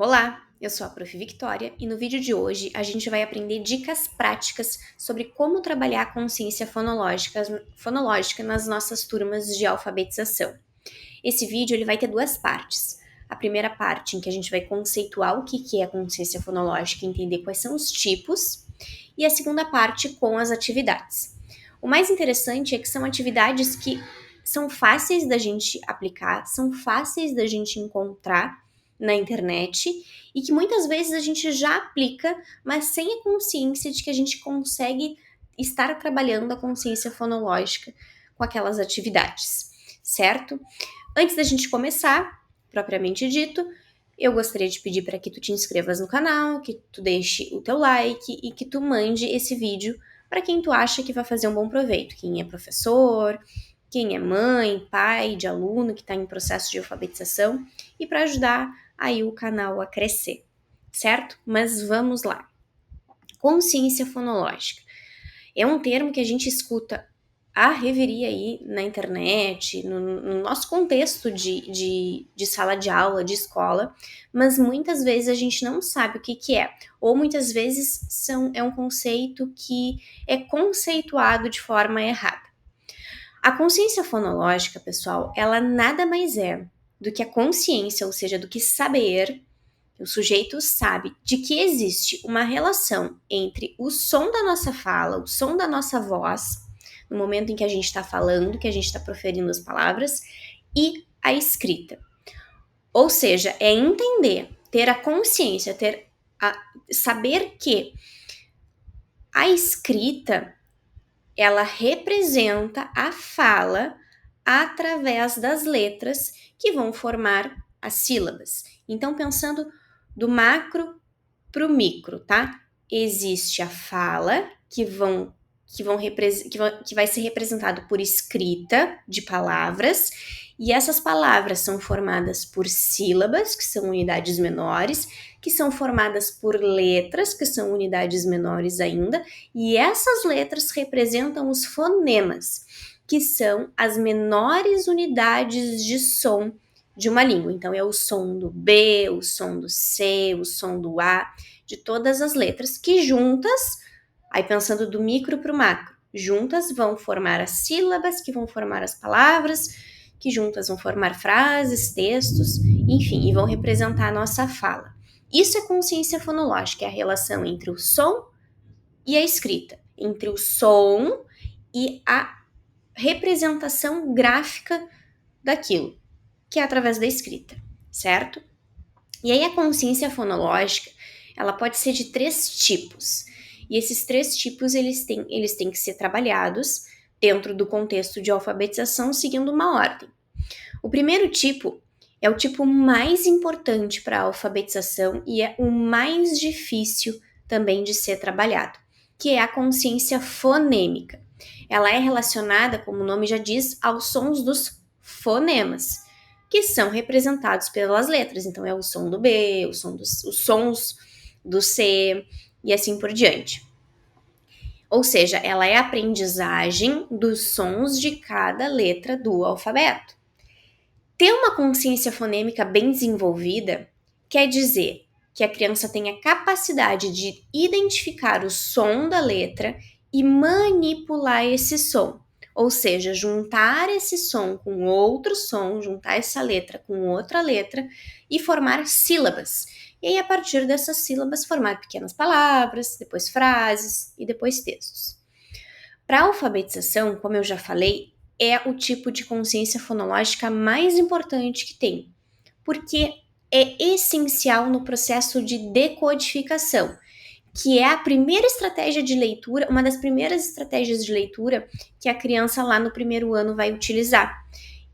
Olá, eu sou a Prof. Victoria e no vídeo de hoje a gente vai aprender dicas práticas sobre como trabalhar a consciência fonológica nas nossas turmas de alfabetização. Esse vídeo ele vai ter duas partes. A primeira parte em que a gente vai conceituar o que é a consciência fonológica e entender quais são os tipos, e a segunda parte com as atividades. O mais interessante é que são atividades que são fáceis da gente aplicar, são fáceis da gente encontrar na internet e que muitas vezes a gente já aplica, mas sem a consciência de que a gente consegue estar trabalhando a consciência fonológica com aquelas atividades, certo? Antes da gente começar, propriamente dito, eu gostaria de pedir para que tu te inscrevas no canal, que tu deixe o teu like e que tu mande esse vídeo para quem tu acha que vai fazer um bom proveito, quem é professor, quem é mãe, pai de aluno que está em processo de alfabetização e para ajudar aí o canal a crescer, certo? Mas vamos lá. Consciência fonológica. É um termo que a gente escuta a reveria aí na internet, no nosso contexto de sala de aula, de escola, mas muitas vezes a gente não sabe o que é, ou muitas vezes é um conceito que é conceituado de forma errada. A consciência fonológica, pessoal, ela nada mais é do que a consciência, ou seja, do que saber, o sujeito sabe de que existe uma relação entre o som da nossa fala, o som da nossa voz, no momento em que a gente está falando, que a gente está proferindo as palavras, e a escrita. Ou seja, é entender, ter a consciência, saber que a escrita ela representa a fala através das letras que vão formar as sílabas. Então, pensando do macro para o micro, tá? Existe a fala que vai ser representado por escrita de palavras, e essas palavras são formadas por sílabas, que são unidades menores, que são formadas por letras, que são unidades menores ainda, e essas letras representam os fonemas, que são as menores unidades de som de uma língua. Então, é o som do B, o som do C, o som do A, de todas as letras que juntas, aí pensando do micro para o macro, juntas vão formar as sílabas, que vão formar as palavras, que juntas vão formar frases, textos, enfim, e vão representar a nossa fala. Isso é consciência fonológica, é a relação entre o som e a escrita, entre o som e a representação gráfica daquilo, que é através da escrita, certo? E aí a consciência fonológica, ela pode ser de 3 tipos. E esses 3 tipos, eles têm que ser trabalhados dentro do contexto de alfabetização, seguindo uma ordem. O primeiro tipo é o tipo mais importante para a alfabetização e é o mais difícil também de ser trabalhado, que é a consciência fonêmica. Ela é relacionada, como o nome já diz, aos sons dos fonemas, que são representados pelas letras. Então, é o som do B, os sons do C e assim por diante. Ou seja, ela é a aprendizagem dos sons de cada letra do alfabeto. Ter uma consciência fonêmica bem desenvolvida quer dizer que a criança tem a capacidade de identificar o som da letra e manipular esse som. Ou seja, juntar esse som com outro som, juntar essa letra com outra letra e formar sílabas. E aí, a partir dessas sílabas, formar pequenas palavras, depois frases e depois textos. Para a alfabetização, como eu já falei, é o tipo de consciência fonológica mais importante que tem, porque é essencial no processo de decodificação, que é a primeira estratégia de leitura, uma das primeiras estratégias de leitura que a criança lá no primeiro ano vai utilizar,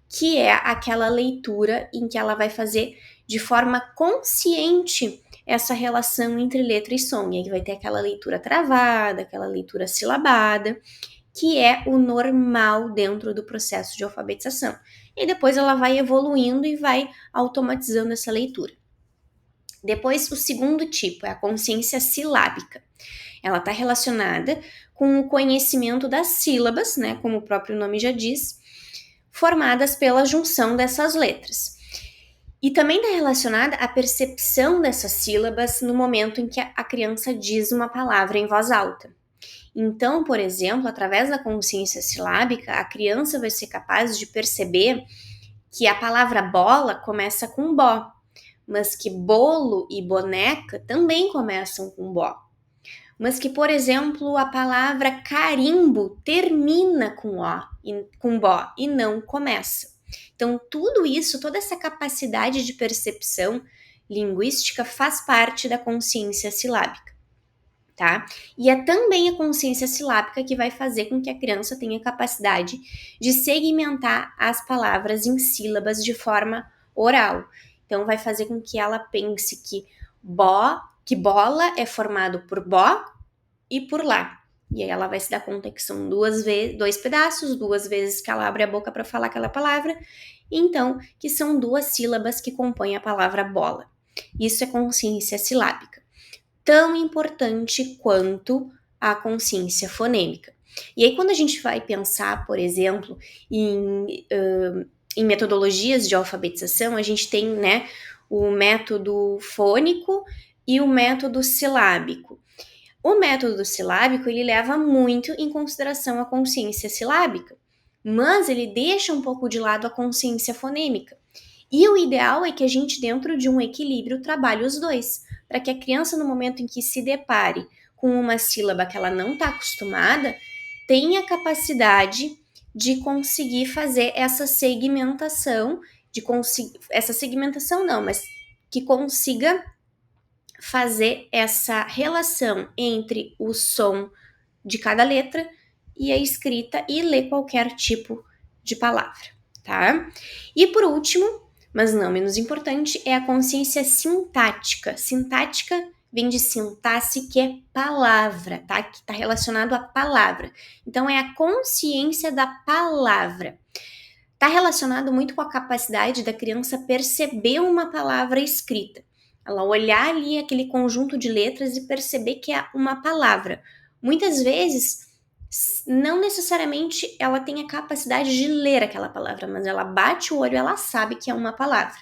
que é aquela leitura em que ela vai fazer de forma consciente essa relação entre letra e som. E aí vai ter aquela leitura travada, aquela leitura silabada, que é o normal dentro do processo de alfabetização. E depois ela vai evoluindo e vai automatizando essa leitura. Depois, o segundo tipo é a consciência silábica. Ela está relacionada com o conhecimento das sílabas, né, como o próprio nome já diz, formadas pela junção dessas letras. E também está relacionada à percepção dessas sílabas no momento em que a criança diz uma palavra em voz alta. Então, por exemplo, através da consciência silábica, a criança vai ser capaz de perceber que a palavra bola começa com bó, mas que bolo e boneca também começam com bó. Mas que, por exemplo, a palavra carimbo termina com ó, com bó e não começa. Então, tudo isso, toda essa capacidade de percepção linguística faz parte da consciência silábica, tá? E é também a consciência silábica que vai fazer com que a criança tenha capacidade de segmentar as palavras em sílabas de forma oral. Então, vai fazer com que ela pense que bola é formado por bó e por lá. E aí ela vai se dar conta que são dois pedaços, duas vezes que ela abre a boca para falar aquela palavra, então que são duas sílabas que compõem a palavra bola. Isso é consciência silábica, tão importante quanto a consciência fonêmica. E aí quando a gente vai pensar, por exemplo, em metodologias de alfabetização, a gente tem, né, o método fônico e o método silábico. O método silábico, ele leva muito em consideração a consciência silábica, mas ele deixa um pouco de lado a consciência fonêmica. E o ideal é que a gente, dentro de um equilíbrio, trabalhe os dois, para que a criança, no momento em que se depare com uma sílaba que ela não está acostumada, tenha capacidade de conseguir fazer essa segmentação, essa segmentação não, mas que consiga fazer essa relação entre o som de cada letra e a escrita e ler qualquer tipo de palavra, tá? E por último, mas não menos importante, é a consciência sintática. Sintática vem de sintaxe, que é palavra, tá? Que está relacionado à palavra. Então, é a consciência da palavra. Está relacionado muito com a capacidade da criança perceber uma palavra escrita. Ela olhar ali aquele conjunto de letras e perceber que é uma palavra. Muitas vezes, não necessariamente ela tem a capacidade de ler aquela palavra, mas ela bate o olho e ela sabe que é uma palavra.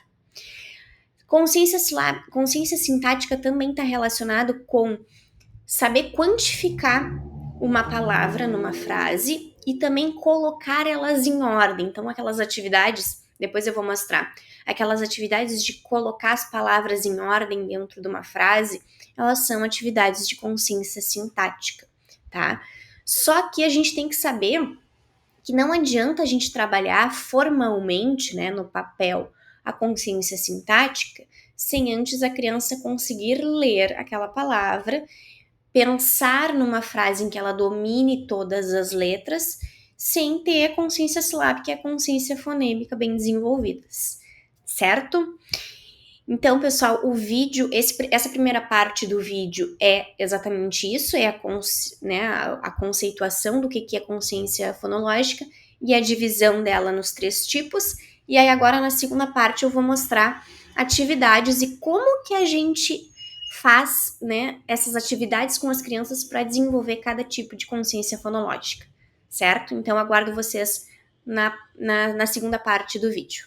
Consciência sintática também está relacionado com saber quantificar uma palavra numa frase e também colocar elas em ordem. Então, aquelas atividades, depois eu vou mostrar, aquelas atividades de colocar as palavras em ordem dentro de uma frase, elas são atividades de consciência sintática, tá? Só que a gente tem que saber que não adianta a gente trabalhar formalmente, né, no papel, a consciência sintática, sem antes a criança conseguir ler aquela palavra, pensar numa frase em que ela domine todas as letras, sem ter a consciência silábica e a consciência fonêmica bem desenvolvidas, certo? Então, pessoal, o vídeo, essa primeira parte do vídeo é exatamente isso, é a conceituação do que é consciência fonológica e a divisão dela nos 3 tipos. E aí agora na segunda parte eu vou mostrar atividades e como que a gente faz, né, essas atividades com as crianças para desenvolver cada tipo de consciência fonológica, certo? Então aguardo vocês na segunda parte do vídeo.